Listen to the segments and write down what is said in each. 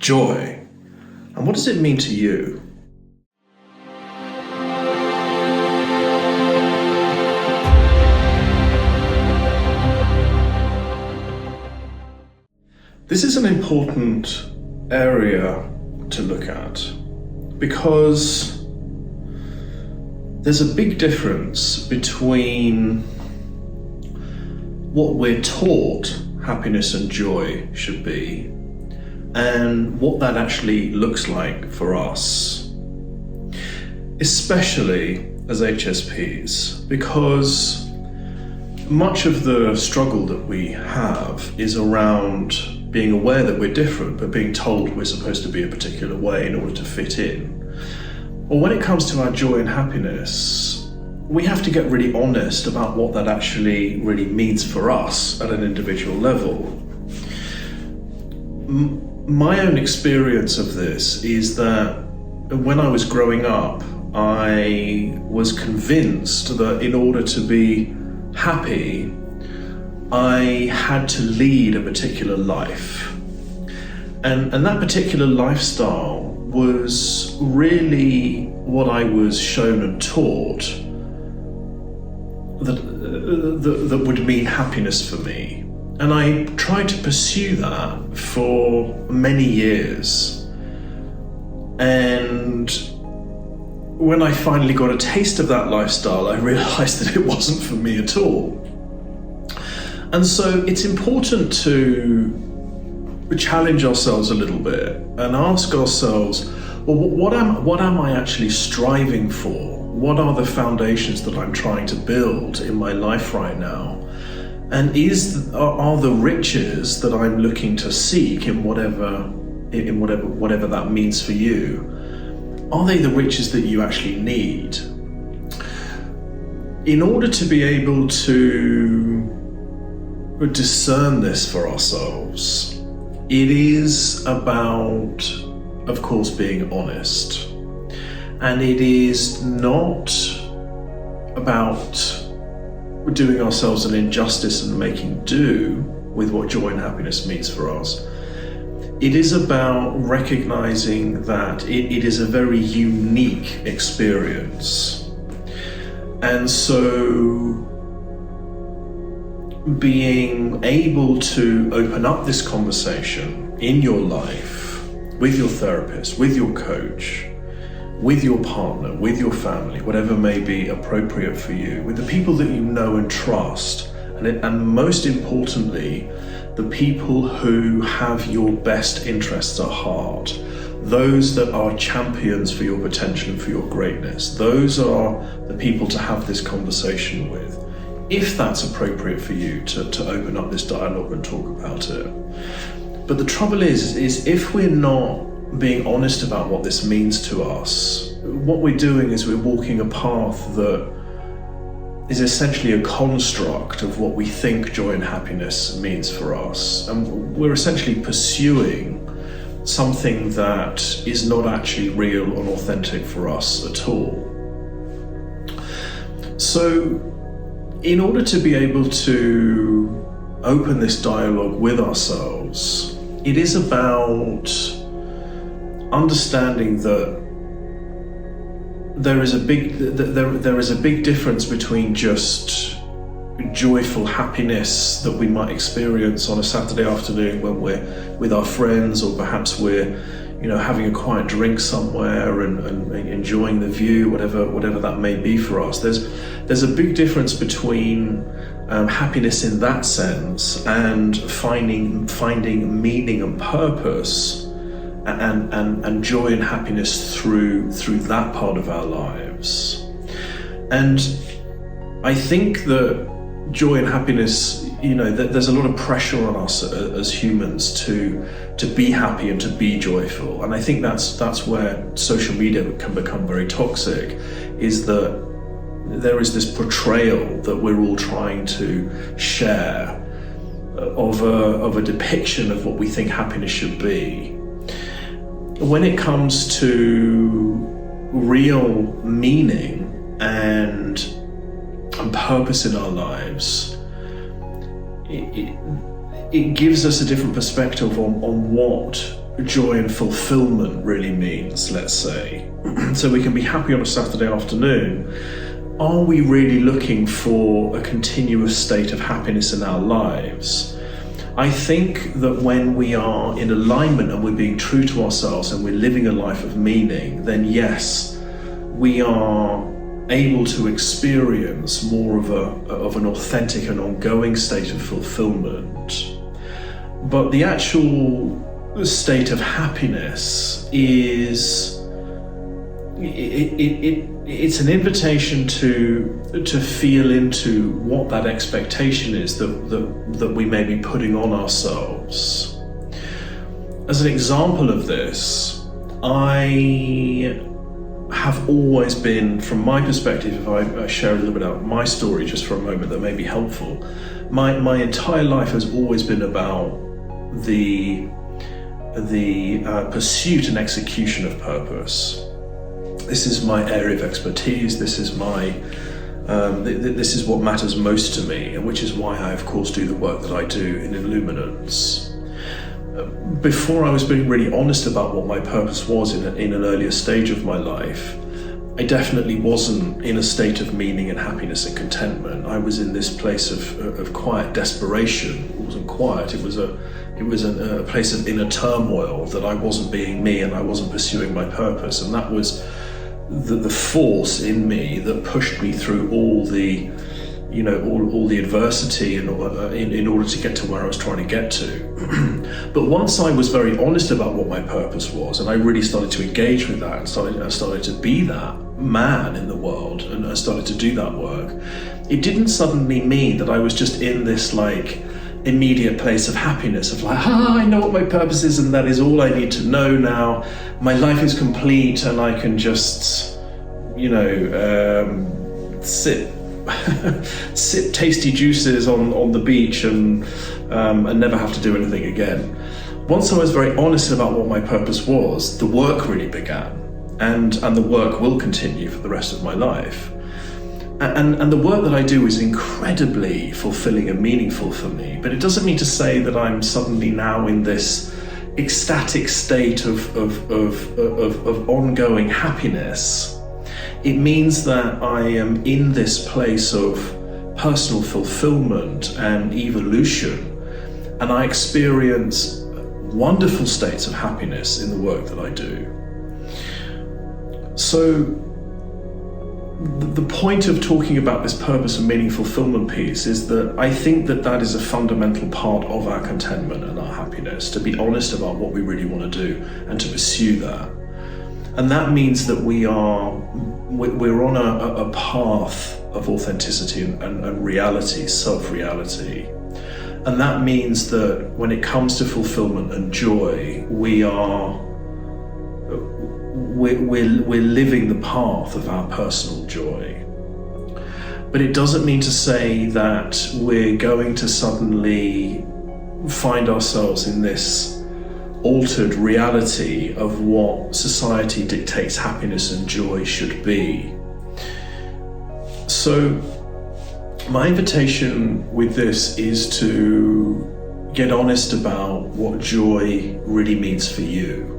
joy, and what does it mean to you? This is an important area to look at because there's a big difference between what we're taught happiness and joy should be and what that actually looks like for us, especially as HSPs, because much of the struggle that we have is around being aware that we're different, but being told we're supposed to be a particular way in order to fit in. Or when it comes to our joy and happiness, we have to get really honest about what that actually really means for us at an individual level. My own experience of this is that when I was growing up, I was convinced that in order to be happy, I had to lead a particular life. And that particular lifestyle was really what I was shown and taught that would mean happiness for me. And I tried to pursue that for many years. And when I finally got a taste of that lifestyle, I realized that it wasn't for me at all. And so it's important to challenge ourselves a little bit and ask ourselves, well, what am I actually striving for? What are the foundations that I'm trying to build in my life right now? And are the riches that I'm looking to seek in whatever that means for you, are they the riches that you actually need? In order to be able to discern this for ourselves, it is about, of course, being honest. And it is not about doing ourselves an injustice and making do with what joy and happiness means for us. It is about recognizing that it is a very unique experience. And so being able to open up this conversation in your life with your therapist, with your coach, with your partner, with your family, whatever may be appropriate for you, with the people that you know and trust, and most importantly, the people who have your best interests at heart, those that are champions for your potential and for your greatness. Those are the people to have this conversation with, if that's appropriate for you to open up this dialogue and talk about it. But the trouble is if we're not being honest about what this means to us, what we're doing is we're walking a path that is essentially a construct of what we think joy and happiness means for us. And we're essentially pursuing something that is not actually real or authentic for us at all. So in order to be able to open this dialogue with ourselves, it is about understanding that there is a big difference between just joyful happiness that we might experience on a Saturday afternoon when we're with our friends, or perhaps we're having a quiet drink somewhere and enjoying the view, whatever that may be for us. There's a big difference between happiness in that sense and finding meaning and purpose and joy and happiness through that part of our lives. And I think that joy and happiness, there's a lot of pressure on us as humans to be happy and to be joyful. And I think that's where social media can become very toxic, is that there is this portrayal that we're all trying to share of a depiction of what we think happiness should be. When it comes to real meaning and purpose in our lives, it gives us a different perspective on what joy and fulfillment really means, let's say. So we can be happy on a Saturday afternoon. Are we really looking for a continuous state of happiness in our lives? I think that when we are in alignment and we're being true to ourselves and we're living a life of meaning, then yes, we are able to experience more of an authentic and ongoing state of fulfillment. But the actual state of happiness is it's an invitation to feel into what that expectation is that we may be putting on ourselves. As an example of this, I have always been, from my perspective, if I share a little bit about my story just for a moment that may be helpful, my entire life has always been about the pursuit and execution of purpose. This is my area of expertise. This is this is what matters most to me, and which is why I, of course, do the work that I do in Inluminance. Before I was being really honest about what my purpose was in an earlier stage of my life, I definitely wasn't in a state of meaning and happiness and contentment. I was in this place of quiet desperation. It wasn't quiet. It was a place of inner turmoil that I wasn't being me and I wasn't pursuing my purpose, and that was the force in me that pushed me through all the adversity in order to get to where I was trying to get to. But once I was very honest about what my purpose was, and I really started to engage with that, and I started to be that man in the world, and I started to do that work, it didn't suddenly mean that I was just in this immediate place of happiness of I know what my purpose is and that is all I need to know now. My life is complete and I can just, sip tasty juices on the beach and never have to do anything again. Once I was very honest about what my purpose was, the work really began, and the work will continue for the rest of my life. And the work that I do is incredibly fulfilling and meaningful for me, but it doesn't mean to say that I'm suddenly now in this ecstatic state of ongoing happiness. It means that I am in this place of personal fulfillment and evolution, and I experience wonderful states of happiness in the work that I do. So the point of talking about this purpose and meaning fulfillment piece is that I think that is a fundamental part of our contentment and our happiness, to be honest about what we really want to do and to pursue that. And that means that we're on a path of authenticity and reality, self-reality. And that means that when it comes to fulfillment and joy, we're living the path of our personal joy. But it doesn't mean to say that we're going to suddenly find ourselves in this altered reality of what society dictates happiness and joy should be. So my invitation with this is to get honest about what joy really means for you,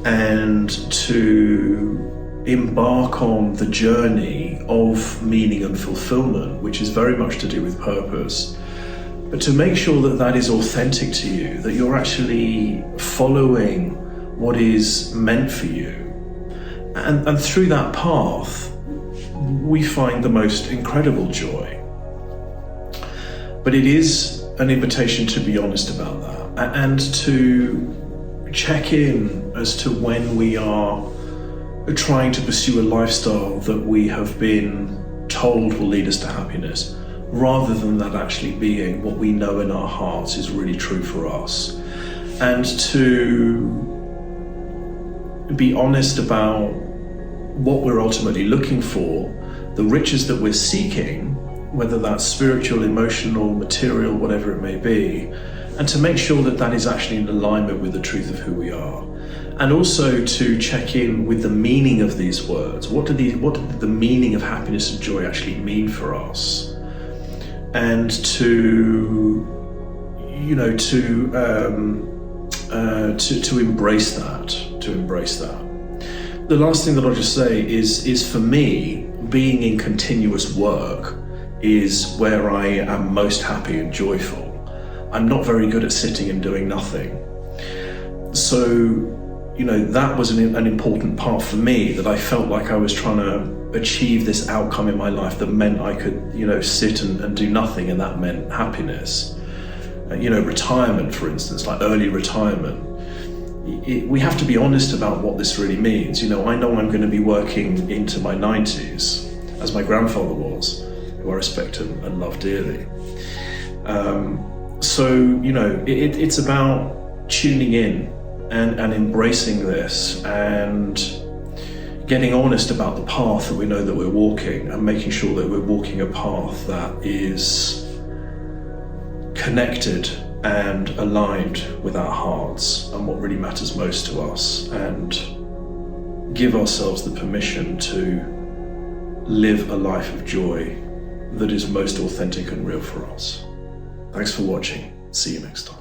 and to embark on the journey of meaning and fulfillment, which is very much to do with purpose, but to make sure that is authentic to you, that you're actually following what is meant for you. And through that path, we find the most incredible joy. But it is an invitation to be honest about that, and to check in as to when we are trying to pursue a lifestyle that we have been told will lead us to happiness, rather than that actually being what we know in our hearts is really true for us. And to be honest about what we're ultimately looking for, the riches that we're seeking, whether that's spiritual, emotional, material, whatever it may be, and to make sure that is actually in alignment with the truth of who we are. And also to check in with the meaning of these words. What do the meaning of happiness and joy actually mean for us? And to to embrace that, The last thing that I'll just say is for me, being in continuous work is where I am most happy and joyful. I'm not very good at sitting and doing nothing. So, that was an important part for me, that I felt like I was trying to achieve this outcome in my life that meant I could, sit and do nothing, and that meant happiness. Retirement, for instance, like early retirement. We have to be honest about what this really means. I know I'm going to be working into my 90s, as my grandfather was, who I respect and love dearly. It's about tuning in and embracing this and getting honest about the path that we know that we're walking, and making sure that we're walking a path that is connected and aligned with our hearts and what really matters most to us, and give ourselves the permission to live a life of joy that is most authentic and real for us. Thanks for watching. See you next time.